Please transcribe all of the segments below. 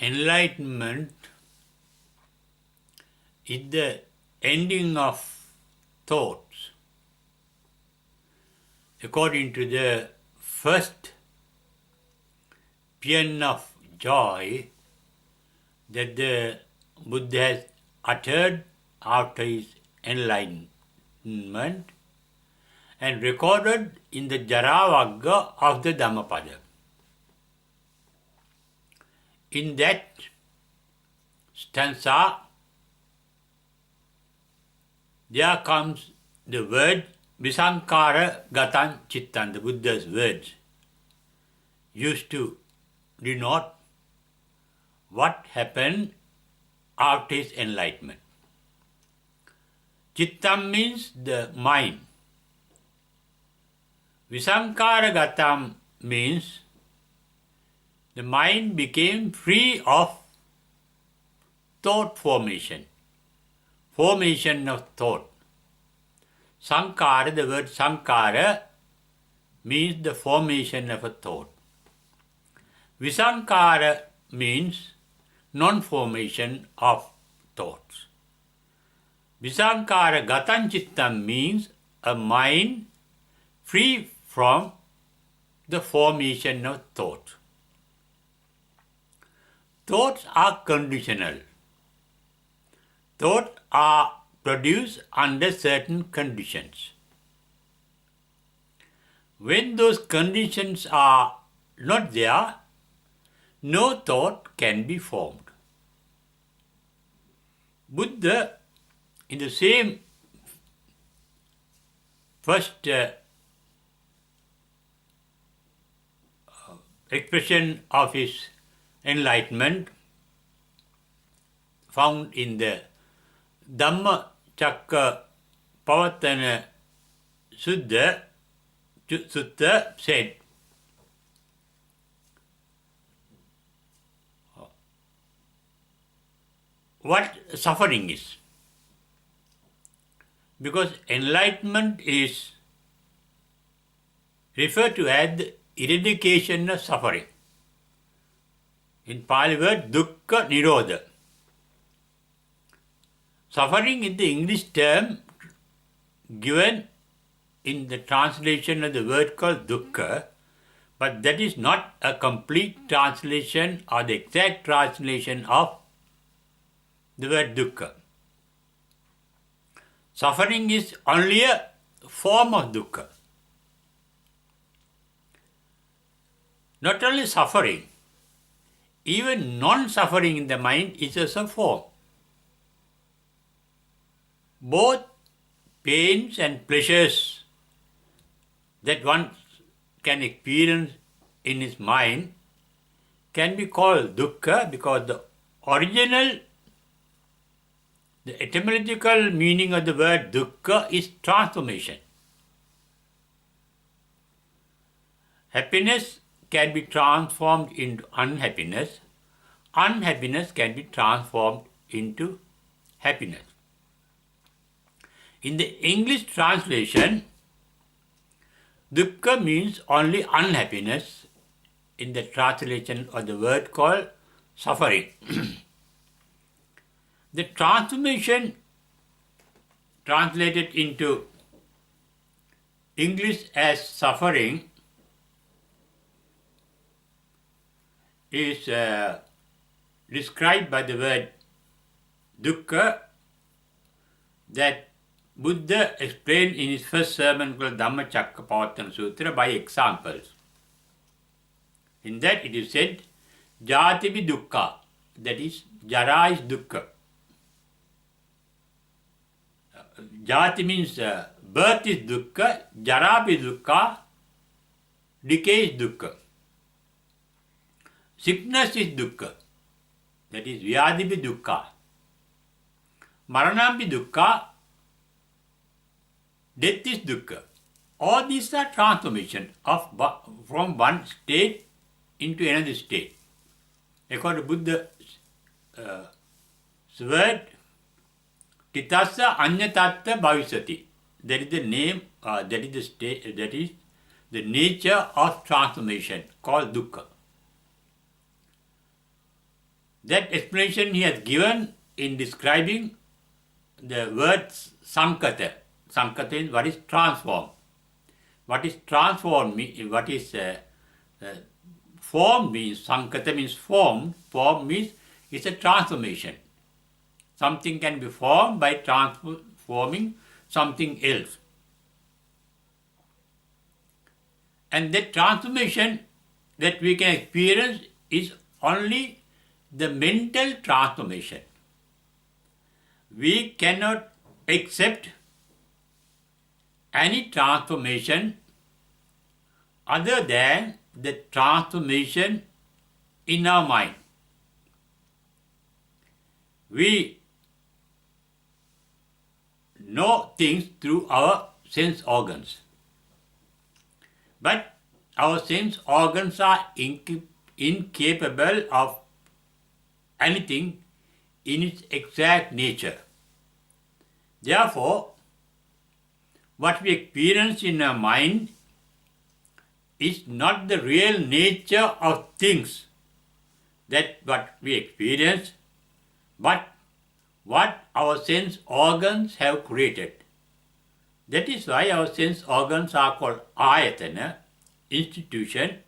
Enlightenment is the ending of thoughts. According to the first paean of joy that the Buddha has uttered after his enlightenment and recorded in the Jaravagga of the Dhammapada. In that stanza, there comes the word Visankara Gatan Chittan, the Buddha's words, used to denote what happened after his enlightenment. Chittam means the mind. Visankara Gatam means the mind became free of thought formation of thought. Sankara, the word Sankara means the formation of a thought. Visankara means non-formation of thoughts. Visankara Gatan Chittam means a mind free from the formation of thought. Thoughts are conditional. Thoughts are produced under certain conditions. When those conditions are not there, no thought can be formed. Buddha, in the same first expression of his enlightenment, found in the Dhamma Chakka Pavattana Sutta, said, what suffering is. Because enlightenment is referred to as the eradication of suffering. In Pali word, dukkha nirodha. Suffering is the English term given in the translation of the word called dukkha, but that is not a complete translation or the exact translation of the word dukkha. Suffering is only a form of dukkha. Not only suffering, even non-suffering in the mind is also a form. Both pains and pleasures that one can experience in his mind can be called dukkha because the etymological meaning of the word dukkha is transformation. Happiness can be transformed into unhappiness. Unhappiness can be transformed into happiness. In the English translation, dukkha means only unhappiness in the translation of the word called suffering. The transformation translated into English as suffering is described by the word dukkha that Buddha explained in his first sermon called Dhamma Chakka Pavattana Sutra by examples. In that it is said, Jatipi dukkha, that is, Jara is dukkha. Jati means birth is dukkha, Jara is dukkha, decay is dukkha. Sickness is dukkha, that is, Vyadhipi dukkha. Maranampi dukkha, death is dukkha. All these are transformation from one state into another state. According to Buddha's word, Titassa anyatatta bhavisati. That is the name, that is the state, that is the nature of transformation called dukkha. That explanation he has given in describing the word sankata. Sankata is what is transformed. What is transformed, what is form means, sankata means formed, form means it's a transformation. Something can be formed by transforming something else. And that transformation that we can experience is only the mental transformation. We cannot accept any transformation other than the transformation in our mind. We know things through our sense organs. But our sense organs are incapable of anything in its exact nature. Therefore, what we experience in our mind is not the real nature of things that what we experience, but what our sense organs have created. That is why our sense organs are called ayatana, institution.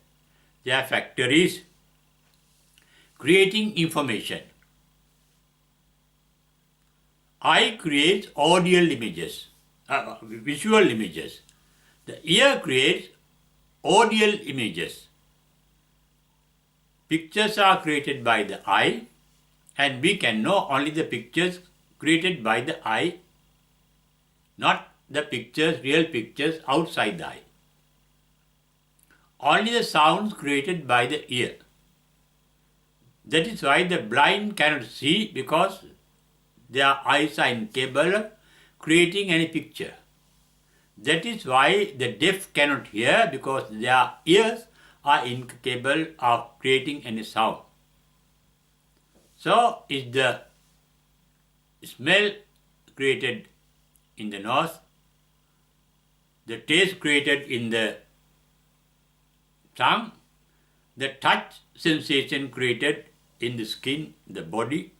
They are factories creating information. Eye creates audio images, visual images. The ear creates audio images. Pictures are created by the eye, and we can know only the pictures created by the eye, not the pictures, real pictures outside the eye. Only the sounds created by the ear. That is why the blind cannot see, because their eyes are incapable of creating any picture. That is why the deaf cannot hear, because their ears are incapable of creating any sound. So is the smell created in the nose, the taste created in the tongue, the touch sensation created in the skin, the body,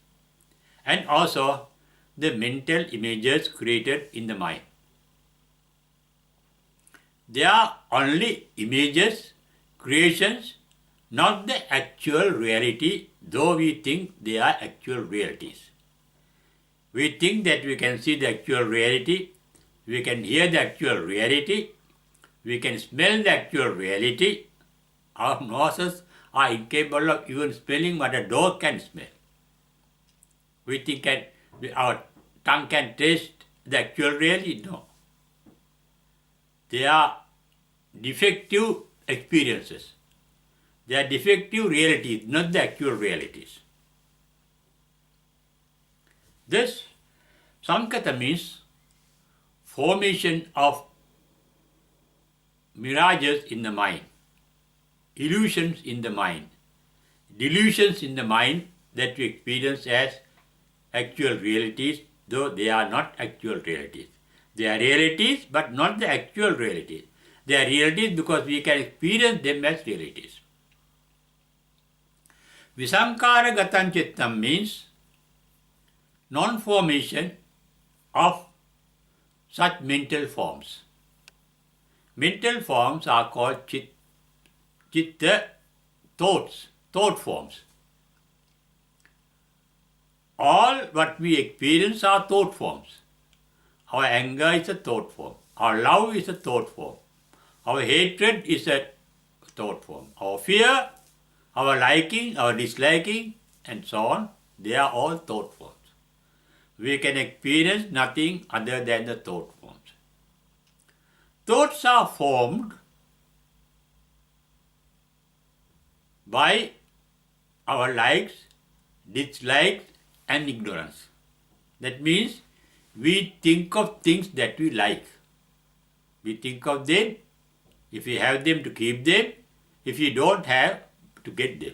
and also the mental images created in the mind. They are only images, creations, not the actual reality, though we think they are actual realities. We think that we can see the actual reality, we can hear the actual reality, we can smell the actual reality. Our noses are incapable of even smelling what a dog can smell. We think our tongue can taste the actual reality. No. They are defective experiences. They are defective realities, not the actual realities. This sankata means formation of mirages in the mind, illusions in the mind, delusions in the mind that we experience as actual realities, though they are not actual realities. They are realities, but not the actual realities. They are realities because we can experience them as realities. Visankara gatam chittam means non-formation of such mental forms. Mental forms are called chitta, thoughts, thought forms. All what we experience are thought forms. Our anger is a thought form. Our love is a thought form. Our hatred is a thought form. Our fear, our liking, our disliking, and so on, they are all thought forms. We can experience nothing other than the thought forms. Thoughts are formed by our likes, dislikes, and ignorance. That means we think of things that we like. We think of them. If we have them, to keep them. If we don't have, to get them.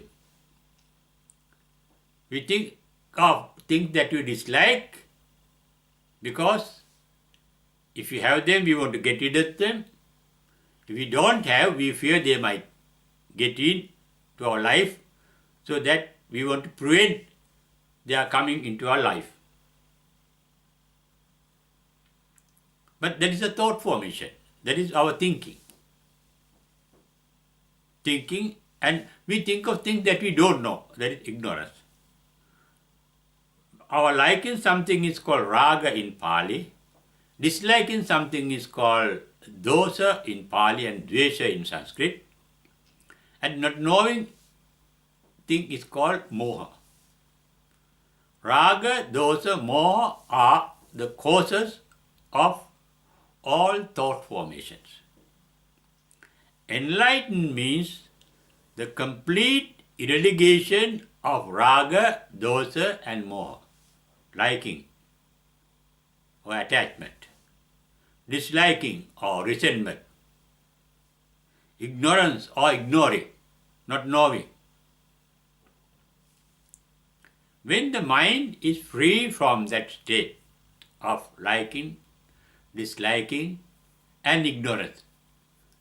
We think of things that we dislike, because if we have them, we want to get rid of them. If we don't have, we fear they might get in to our life, so that we want to prevent they are coming into our life. But that is a thought formation. That is our thinking. Thinking, and we think of things that we don't know. That is ignorance. Our liking something is called raga in Pali. Disliking something is called dosa in Pali and dvesha in Sanskrit. And not knowing thing is called moha. Raga, dosa, moha are the causes of all thought formations. Enlightenment means the complete eradication of raga, dosa and moha, liking or attachment, disliking or resentment, ignorance or ignoring, not knowing. When the mind is free from that state of liking, disliking and ignorance,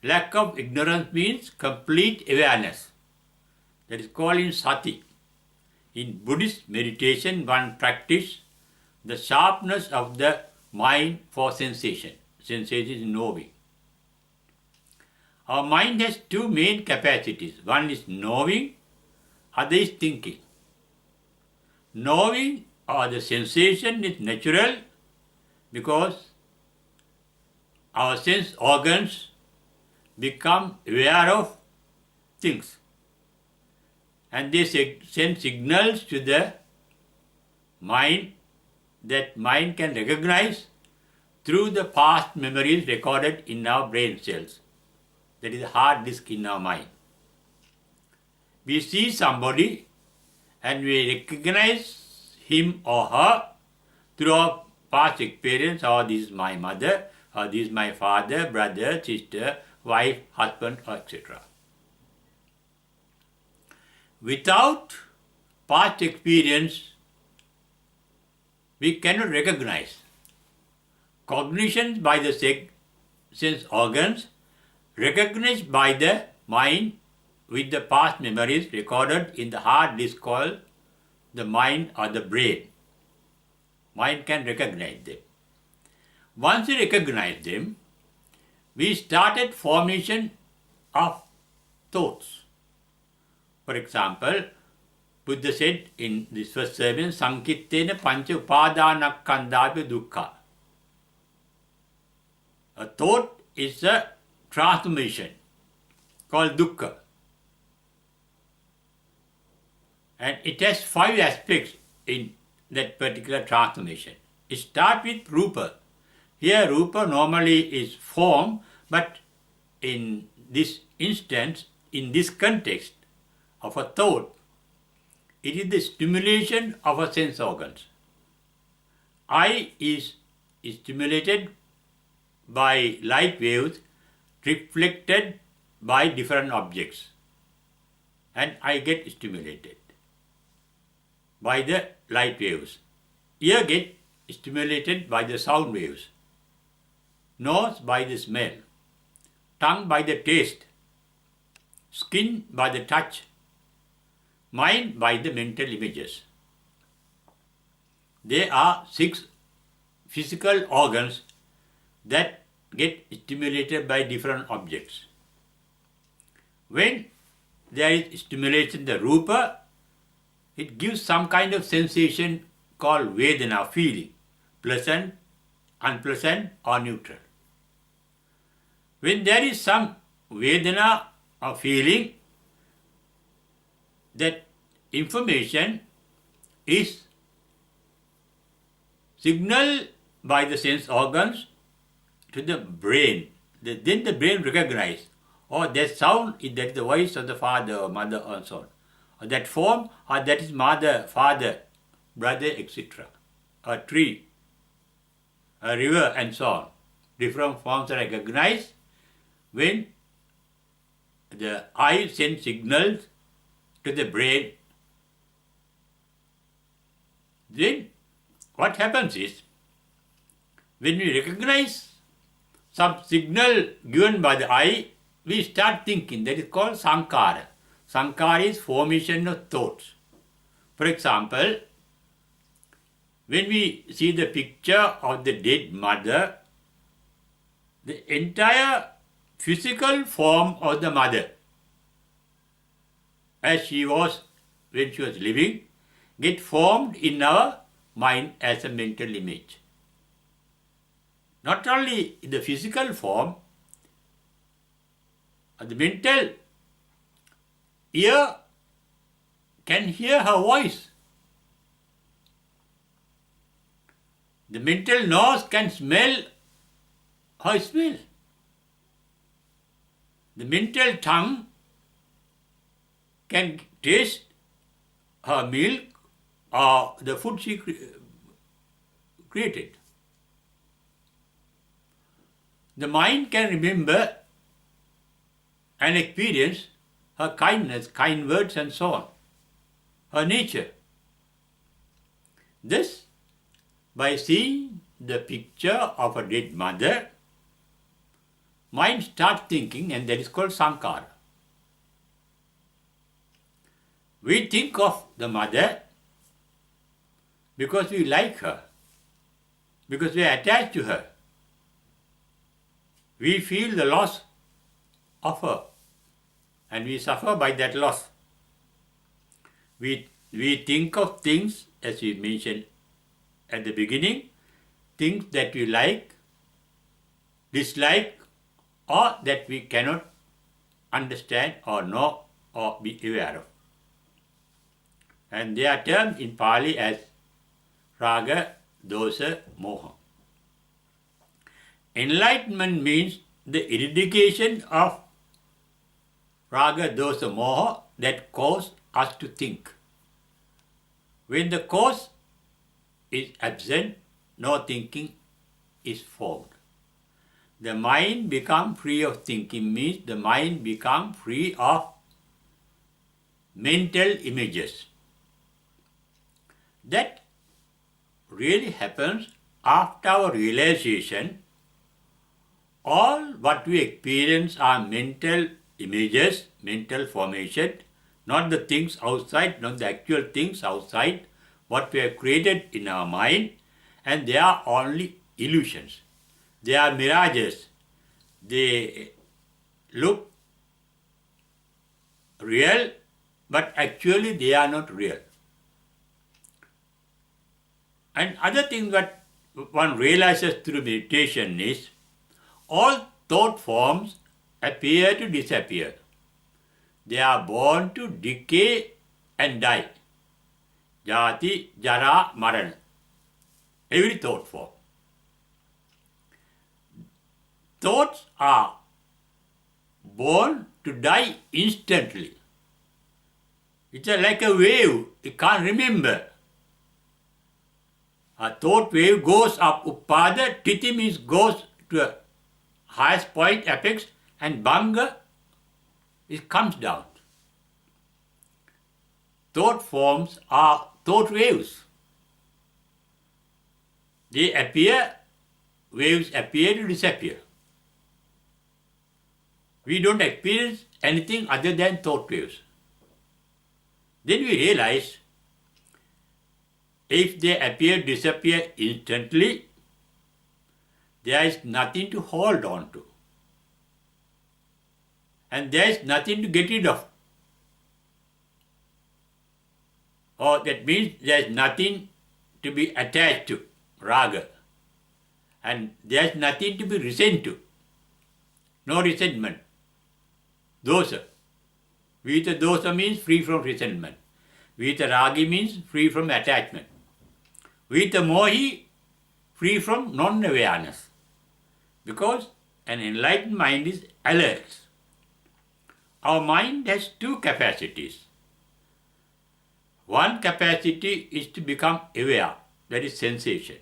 lack of ignorance means complete awareness. That is called in sati. In Buddhist meditation, one practices the sharpness of the mind for sensation. Sensation is knowing. Our mind has two main capacities. One is knowing, other is thinking. Knowing or the sensation is natural because our sense organs become aware of things and they send signals to the mind that mind can recognize through the past memories recorded in our brain cells. That is a hard disk in our mind. We see somebody and we recognize him or her through our past experience. Oh, this is my mother, or this is my father, brother, sister, wife, husband, etc. Without past experience, we cannot recognize. Cognition by the sense organs, recognized by the mind with the past memories recorded in the hard disk called the mind or the brain. Mind can recognize them. Once we recognize them, we started formation of thoughts. For example, Buddha said in this first sermon, Sankittena pancha upadanakkhandhapi dukkha. A thought is a transformation called dukkha. And it has 5 aspects in that particular transformation. It starts with rupa. Here rupa normally is form, but in this instance, in this context of a thought, it is the stimulation of our sense organs. Eye is stimulated by light waves reflected by different objects, and I get stimulated by the light waves. Ear get stimulated by the sound waves. Nose by the smell. Tongue by the taste. Skin by the touch. Mind by the mental images. There are 6 physical organs that get stimulated by different objects. When there is stimulation, the rupa, it gives some kind of sensation called vedana, feeling, pleasant, unpleasant or neutral. When there is some vedana or feeling, that information is signaled by the sense organs to the brain. Then the brain recognizes, oh, that sound, that is the voice of the father or mother or so on. Or that form, or that is mother, father, brother, etc. A tree, a river and so on. Different forms are recognized when the eye sends signals to the brain. Then what happens is, when we recognize some signal given by the eye, we start thinking. That is called sankhara. Sankhara is formation of thoughts. For example, When we see the picture of the dead mother, the entire physical form of the mother, as she was when she was living, get formed in our mind as a mental image. Not only in the physical form, the mental ear can hear her voice. The mental nose can smell her smell. The mental tongue can taste her milk or the food she created. The mind can remember and experience her kindness, kind words and so on, her nature. This, by seeing the picture of a dead mother, mind starts thinking, and that is called sankhara. We think of the mother because we like her, because we are attached to her. We feel the loss of her and we suffer by that loss. We think of things, as we mentioned at the beginning, things that we like, dislike, or that we cannot understand or know or be aware of. And they are termed in Pali as raga, dosa, moha. Enlightenment means the eradication of raga, dosa, moha that cause us to think. When the cause is absent, no thinking is formed. The mind becomes free of thinking means the mind becomes free of mental images. That really happens after our realization all what we experience are mental images, mental formation, not the things outside, not the actual things outside, what we have created in our mind, and they are only illusions. They are mirages. They look real, but actually they are not real. And other thing that one realizes through meditation is all thought forms appear to disappear. They are born to decay and die. Jati, Jara, Marana. Every thought form. Thoughts are born to die instantly. It's like a wave. You can't remember. A thought wave goes up, Uppada, Titi means goes to a highest point, apex, and Bhanga, it comes down. Thought forms are thought waves. They appear, waves appear to disappear. We don't experience anything other than thought waves. Then we realize if they appear, disappear instantly, there is nothing to hold on to. And there is nothing to get rid of. Or that means there is nothing to be attached to, raga. And there is nothing to be resent to. No resentment. Dosa. Vita dosa means free from resentment. Vita ragi means free from attachment. Vita mohi, free from non-awareness. Because an enlightened mind is alert. Our mind has two capacities. One capacity is to become aware, that is sensation.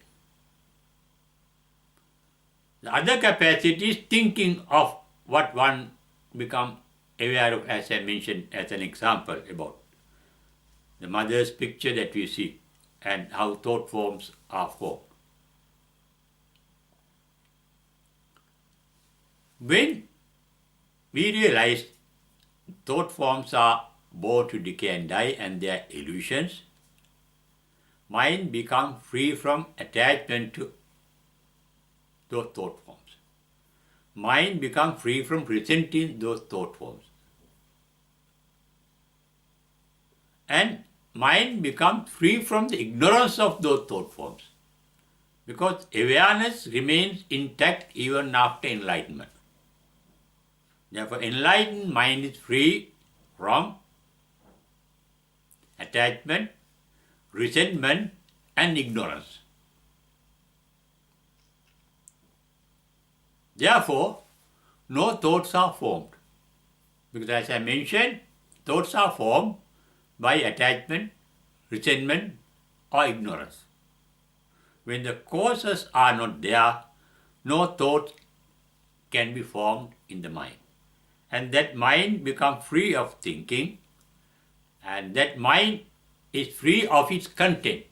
The other capacity is thinking of what one become aware of, as I mentioned as an example about the mother's picture that we see and how thought forms are formed. When we realize thought forms are born to decay and die and they are illusions, mind becomes free from attachment to those thought forms. Mind becomes free from presenting those thought forms. And mind becomes free from the ignorance of those thought forms. Because awareness remains intact even after enlightenment. Therefore, enlightened mind is free from attachment, resentment, and ignorance. Therefore, no thoughts are formed. Because as I mentioned, thoughts are formed by attachment, resentment, or ignorance. When the causes are not there, no thoughts can be formed in the mind. And that mind becomes free of thinking, and that mind is free of its content.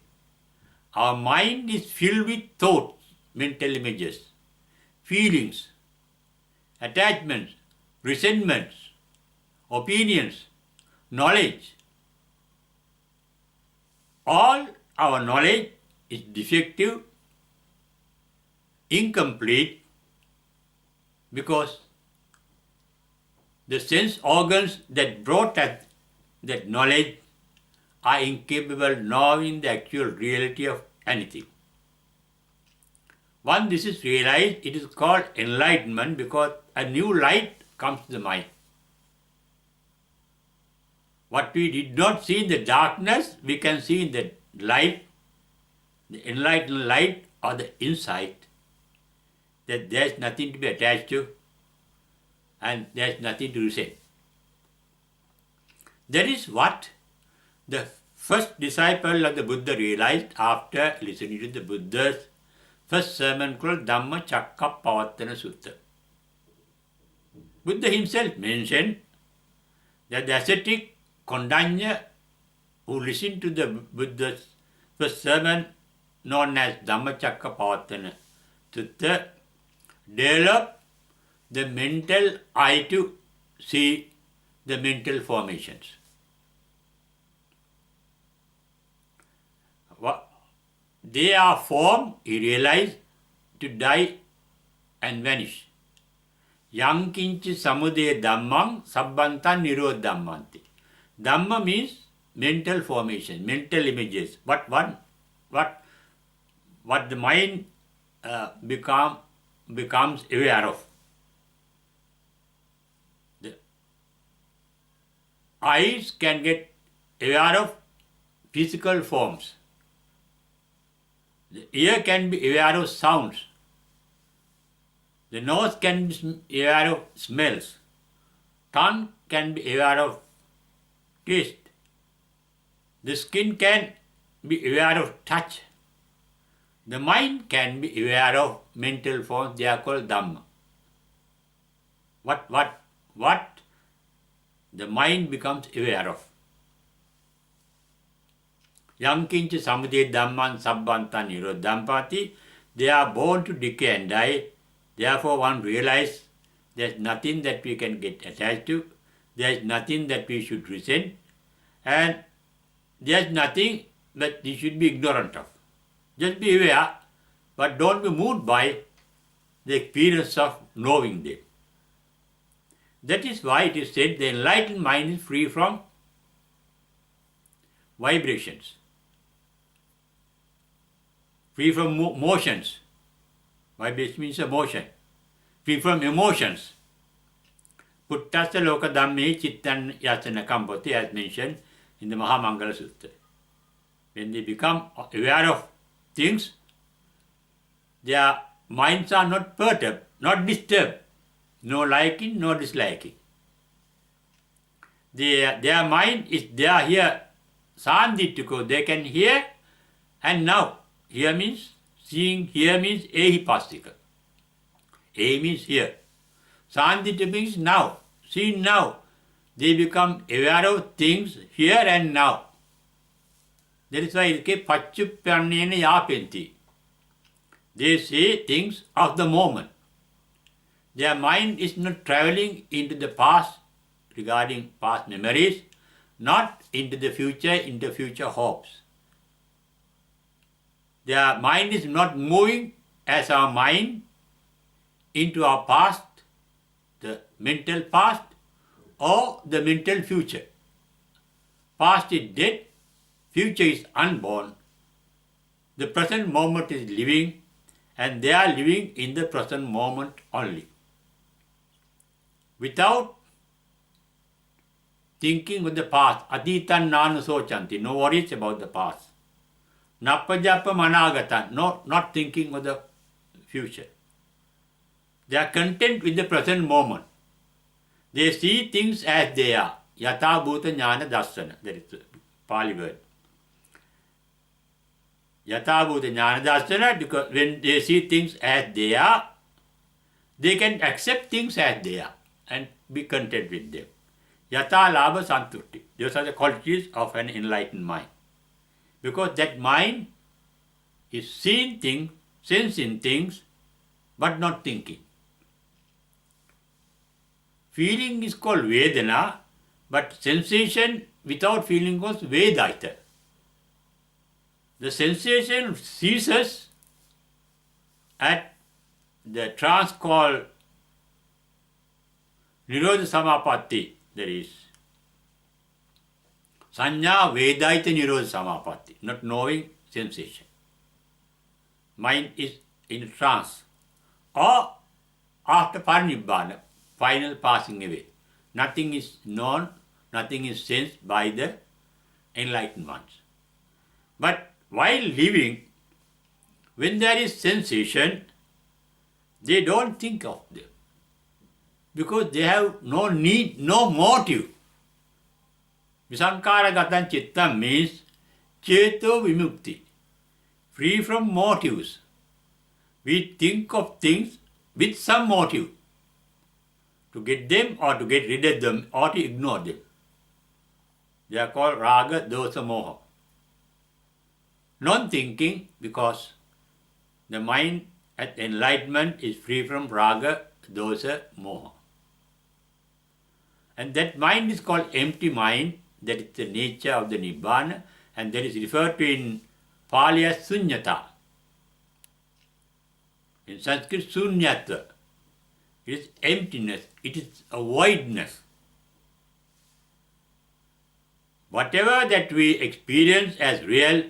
Our mind is filled with thoughts, mental images, feelings, attachments, resentments, opinions, knowledge. All our knowledge is defective, incomplete, because the sense organs that brought us that knowledge are incapable of knowing the actual reality of anything. Once this is realized, it is called enlightenment, because a new light comes to the mind. What we did not see in the darkness, we can see in the light, the enlightened light or the insight, that there is nothing to be attached to and there is nothing to resent. That is what the first disciple of the Buddha realized after listening to the Buddha's first sermon called Dhamma Cakkappavattana Sutta. Buddha himself mentioned that the ascetic Kondanya who listened to the Buddha's first sermon known as Dhamma Cakkappavattana Sutta developed the mental eye to see the mental formations. They are formed, he realized, to die and vanish. Yankinchi samudaya dhammam sabbantan nirodha dhammanti. Dhamma means mental formation, mental images. What the mind becomes aware of. The eyes can get aware of physical forms. The ear can be aware of sounds. The nose can be aware of smells. Tongue can be aware of taste. The skin can be aware of touch. The mind can be aware of mental forms. They are called Dhamma. What the mind becomes aware of. Yankincha samudaya dhamman sabbanta nirodhampati. They are born to decay and die. Therefore one realizes there is nothing that we can get attached to. There is nothing that we should resent. And there is nothing that we should be ignorant of. Just be aware, but don't be moved by the experience of knowing them. That is why it is said the enlightened mind is free from vibrations, free from motions. Vibration means emotion. Free from emotions. Puttasa loka dhamme chittan yasana kambhati, as mentioned in the Mahamangala Sutta. When they become aware of things, their minds are not perturbed, not disturbed. No liking, no disliking. Their mind is there here, sanditiko. They can hear and now. Hear means seeing, hear means ehipastika. A means here. Sandita means now, see now. They become aware of things here and now. That is why it is pachuppannena yapenti. They say things of the moment. Their mind is not traveling into the past regarding past memories, not into the future hopes. Their mind is not moving as our mind into our past, the mental past, or the mental future. Past is dead, future is unborn. The present moment is living, and they are living in the present moment only. Without thinking of the past, atitan nanu sochanti, no worries about the past. Nappajappa managata, not thinking of the future. They are content with the present moment. They see things as they are. Yatha bhuta jnana darsana, that is the Pali word. Yatha bhuta jnana darsana, because when they see things as they are, they can accept things as they are and be content with them. Yatha labha santushti. Those are the qualities of an enlightened mind. Because that mind is seeing things, sensing things, but not thinking. Feeling is called Vedana, but sensation without feeling was Vedaita. The sensation ceases at the trance called Nirodha Samapatti, that is Sanya Vedaita Nirodha Samapatti, not knowing sensation. Mind is in trance. Or after Parinibbana, final passing away. Nothing is known, nothing is sensed by the enlightened ones. But while living, when there is sensation, they don't think of them. Because they have no need, no motive. Visankara gatan chittam means cheto vimukti, free from motives. We think of things with some motive, to get them or to get rid of them or to ignore them. They are called raga, dosa, moha. Non-thinking, because the mind at enlightenment is free from raga, dosa, moha. And that mind is called empty mind, that is the nature of the Nibbana, and that is referred to in Pali as sunyata. In Sanskrit, sunyata. It is emptiness, it is a voidness. Whatever that we experience as real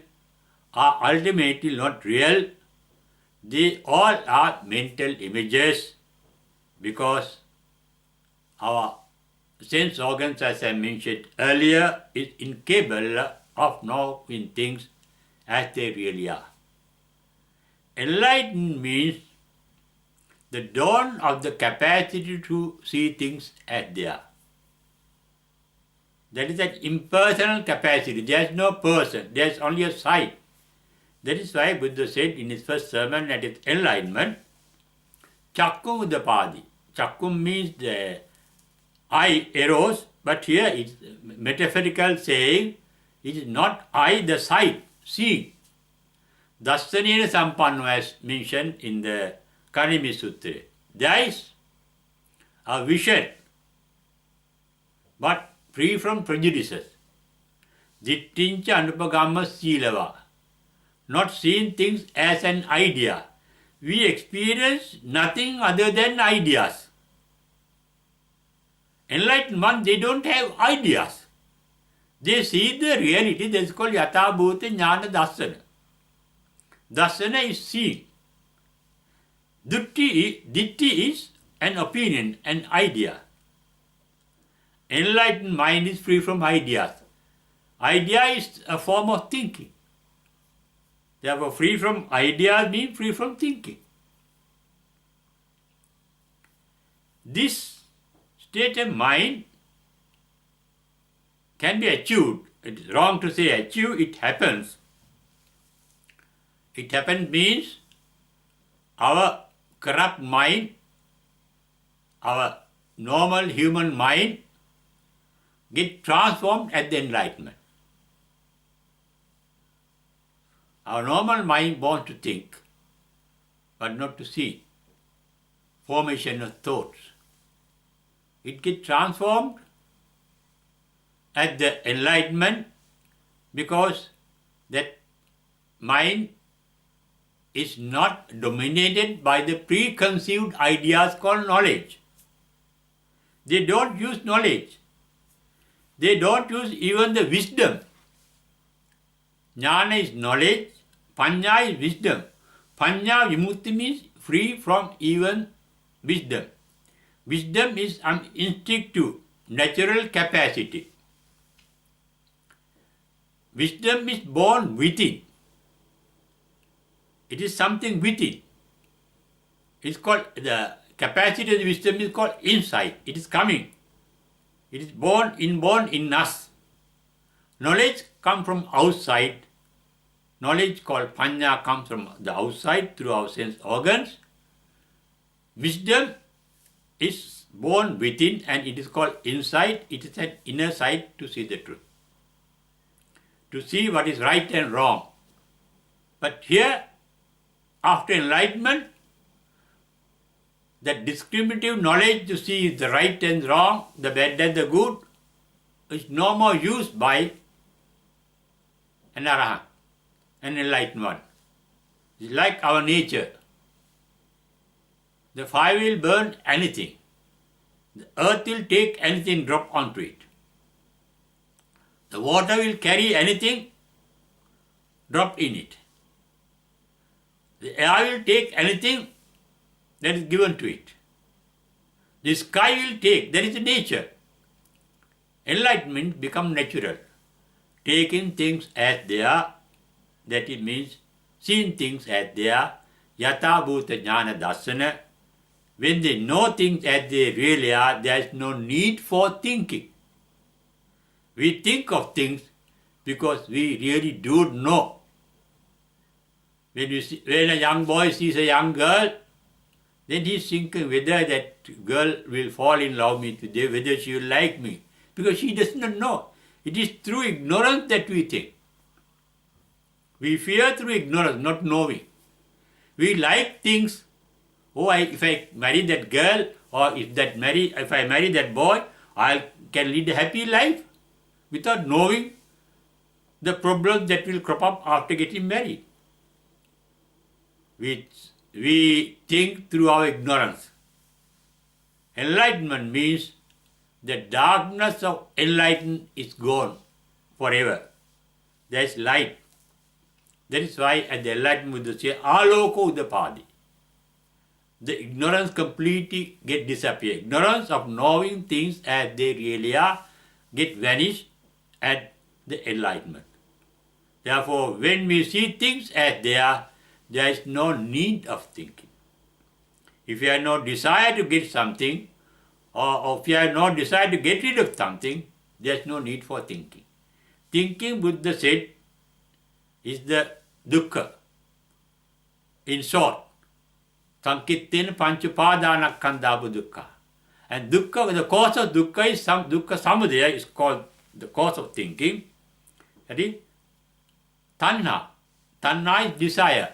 are ultimately not real. They all are mental images, because our sense organs, as I mentioned earlier, is incapable of knowing things as they really are. Enlightened means the dawn of the capacity to see things as they are. That is that impersonal capacity. There is no person, there is only a sight. That is why Buddha said in his first sermon at its enlightenment, Chakkum udapadi. Chakkum means the eye arose, but here it's metaphorical saying, it is not eye, the sight, seeing. Dasanena sampanno, as mentioned in the Kanimi Sutra. There is a vision, but free from prejudices. Dittincha anupagamma silava. Not seeing things as an idea. We experience nothing other than ideas. Enlightened ones, they don't have ideas. They see the reality. That is called yatha bhuta jnana darsana. Darsana is seeing. Ditti is an opinion, an idea. Enlightened mind is free from ideas. Idea is a form of thinking. Therefore, free from ideas means free from thinking. This state of mind can be achieved. It is wrong to say achieve, it happens. It happens means our corrupt mind, our normal human mind, get transformed at the enlightenment. Our normal mind wants to think, but not to see. Formation of thoughts. It gets transformed at the enlightenment, because that mind is not dominated by the preconceived ideas called knowledge. They don't use knowledge. They don't use even the wisdom. Jnana is knowledge, Panya is wisdom. Panya Vimukti means free from even wisdom. Wisdom is an instinctive, natural capacity. Wisdom is born within. It is something within. It's called, the capacity of the wisdom is called insight. It is coming. It is born in us. Knowledge comes from outside. Knowledge called Panya comes from the outside through our sense organs. Wisdom is born within and it is called insight. It is an inner sight to see the truth. To see what is right and wrong. But here, after enlightenment, that discriminative knowledge to see the right and wrong, the bad and the good, is no more used by an arahant, an enlightened one. It's like our nature. The fire will burn anything. The earth will take anything, drop onto it. The water will carry anything, drop in it. The air will take anything that is given to it. The sky will take, that is nature. Enlightenment becomes natural. Taking things as they are, that it means seeing things as they are, yata bhuta jnana darsana. When they know things as they really are, there is no need for thinking. We think of things because we really do know. When a young boy sees a young girl, then he is thinking whether that girl will fall in love with me today, whether she will like me, because she does not know. It is through ignorance that we think. We fear through ignorance, not knowing. We like things. Oh, if I marry that girl, or if I marry that boy, I can lead a happy life without knowing the problems that will crop up after getting married. We think through our ignorance. Enlightenment means the darkness of enlightenment is gone forever. There is light. That is why at the enlightenment Buddha say, Aloko Udapadi. The ignorance completely get disappear. Ignorance of knowing things as they really are get vanished at the enlightenment. Therefore, when we see things as they are, there is no need of thinking. If you have no desire to get something, or if you have no desire to get rid of something, there is no need for thinking. Thinking, Buddha said, is the dukkha. In short, sankittena panchupadana kandhabu dukkha. And dukkha, the cause of dukkha is dukkha samudaya is called the cause of thinking. That is tanha. Tanha is desire.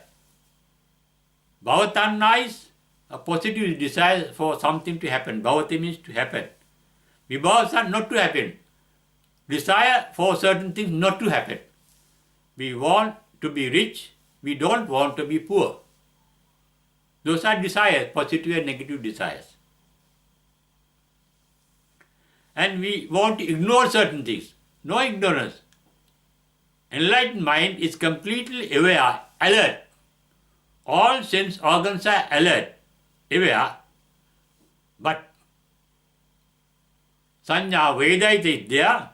Bhavatanha is a positive desire for something to happen. Bhavati means to happen. Vibhavasa not to happen. Desire for certain things not to happen. We want to be rich. We don't want to be poor. Those are desires, positive and negative desires. And we want to ignore certain things. No ignorance. Enlightened mind is completely aware, alert. All sense organs are alert, aware. But Sanya Vedaita is there,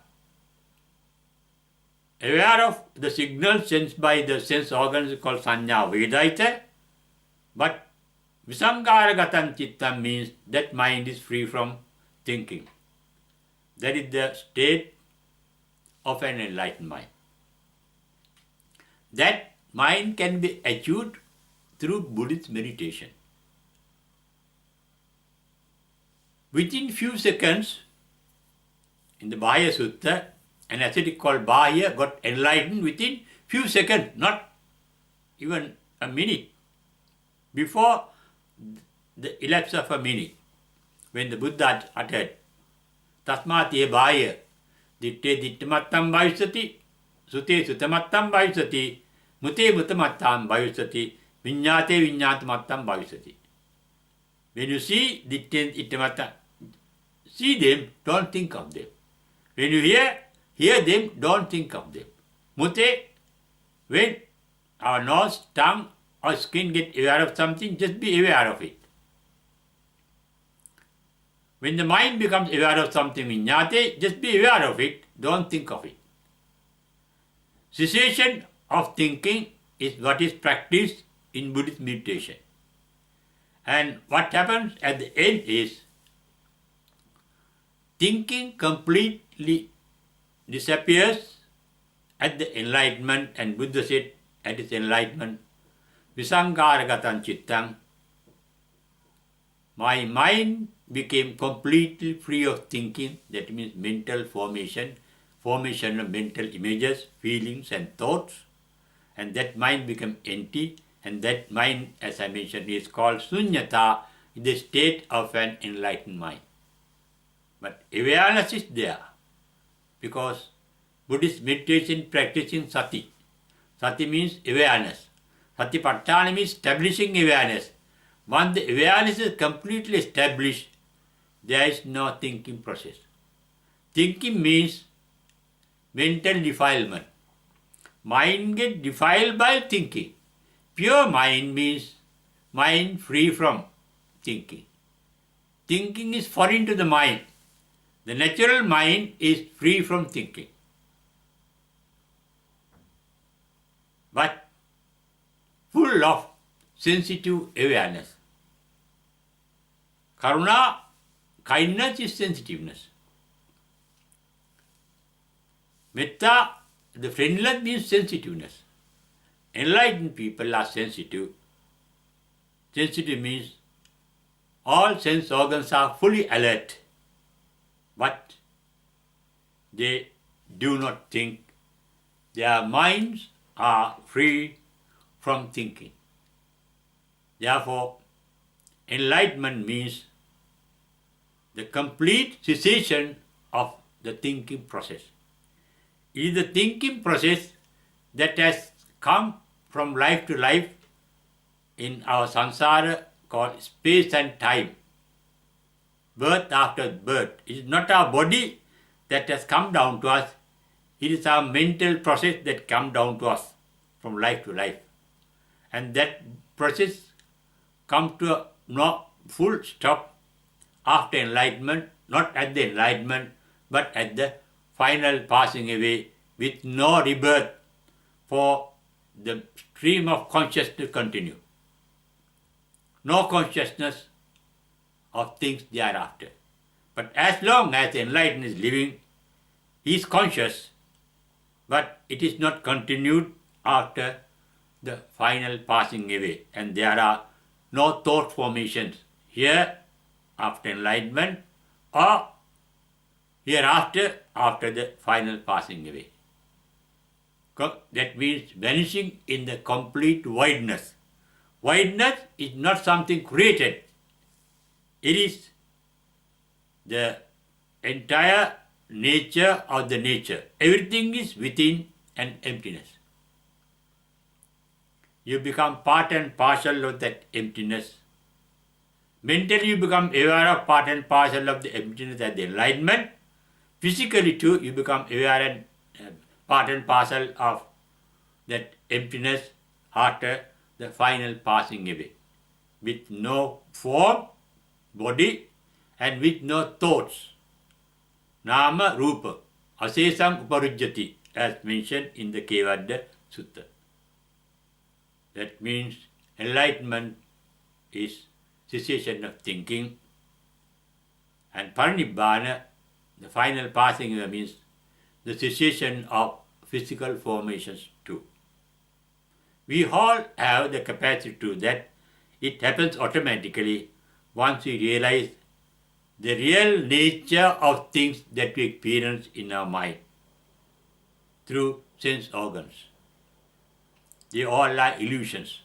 aware of the signals sensed by the sense organs called Sanya Vedaita. But Visamgaragatan Chittam means that mind is free from thinking. That is the state of an enlightened mind. That mind can be achieved through Buddhist meditation. Within few seconds, in the Bahya Sutta, an ascetic called Bahya got enlightened within few seconds, not even a minute. Before the elapse of a minute, when the Buddha uttered, Tasmati Bahya, Ditte Dittamattam Bhavisati, Sute Sutamattam Bhavisati, Mute Mutamattam Bhavisati, Vinyate vinyatamattam bhavisati. When you see ittamatta, see them, don't think of them. When you hear them, don't think of them. Mute, when our nose, tongue, or skin get aware of something, just be aware of it. When the mind becomes aware of something vinyate, just be aware of it, don't think of it. Cessation of thinking is what is practiced in Buddhist meditation. And what happens at the end is thinking completely disappears at the enlightenment, and Buddha said at its enlightenment, Visankaragatan Chittang, my mind became completely free of thinking, that means mental formation of mental images, feelings and thoughts, and that mind became empty, and that mind, as I mentioned, is called sunyata, the state of an enlightened mind. But awareness is there, because Buddhist meditation practicing sati. Sati means awareness. Satipatthana means establishing awareness. Once the awareness is completely established, there is no thinking process. Thinking means mental defilement. Mind gets defiled by thinking. Pure mind means mind free from thinking. Thinking is foreign to the mind. The natural mind is free from thinking. But full of sensitive awareness. Karuna, kindness is sensitiveness. Metta, the friendliness means sensitiveness. Enlightened people are sensitive. Sensitive means all sense organs are fully alert, but they do not think. Their minds are free from thinking. Therefore, enlightenment means the complete cessation of the thinking process. It is the thinking process that has come from life to life in our samsara called space and time. Birth after birth. It is not our body that has come down to us. It is our mental process that comes down to us from life to life. And that process comes to a full stop after enlightenment, not at the enlightenment, but at the final passing away with no rebirth for the stream of consciousness to continue. No consciousness of things thereafter. But as long as the enlightened is living, he is conscious, but it is not continued after the final passing away, and there are no thought formations here after enlightenment or hereafter after the final passing away. That means vanishing in the complete voidness. Voidness is not something created. It is the entire nature of the nature. Everything is within an emptiness. You become part and parcel of that emptiness. Mentally you become aware of part and parcel of the emptiness at the enlightenment. Physically too, you become aware and part and parcel of that emptiness after the final passing away. With no form, body, and with no thoughts. Nama Rupa, Asesam Uparujjati, as mentioned in the Kevadda Sutta. That means enlightenment is cessation of thinking, and Parinibbana, the final passing away, means the cessation of physical formations too. We all have the capacity to do that. It happens automatically once we realize the real nature of things that we experience in our mind through sense organs. They all are illusions.